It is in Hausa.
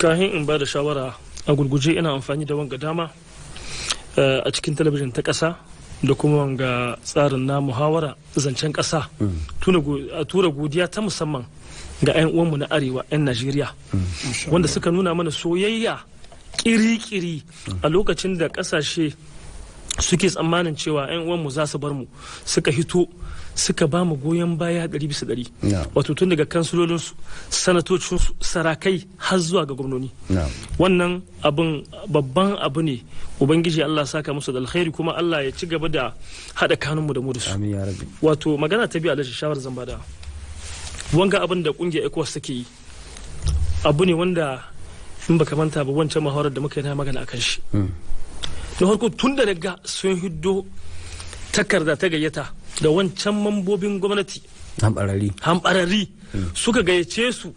kahin in ba da shawara a gurguje ina amfani da wanga dama a cikin talabijin ta ƙasa da kuma wanga tsarin na muhawara zancen ƙasa a tura godiya ta musamman ga 'yan uwanmu na arewa 'yan Najeriya wanda suka nuna mana soyayya kiri-kiri a lokacin da ƙasashe suke tsammanin cewa 'yan uwanmu za su bar mu suka hito suka ba mu goyon baya 100%. Wato tun daga kansulolinsu, sanatocinsu, sarakai har zuwa ga gwamnoni. Wannan abin babban abu ne. Ubangiji Allah saka musu da alkhairi kuma Allah ya ci gaba da haɗa kanunmu da mu da su. Wato magana ta biyu a lashe shawar zan bada. Wanga abin da ƙungiyar ECOWAS take yi abu ne wanda in baka manta ba wancan muhawarar da muka yi na magana akan shi. Da farko tun da daga sun hiddo takarda ta gayyata da wancan mambobin gwamnati hambarari suka gayyace su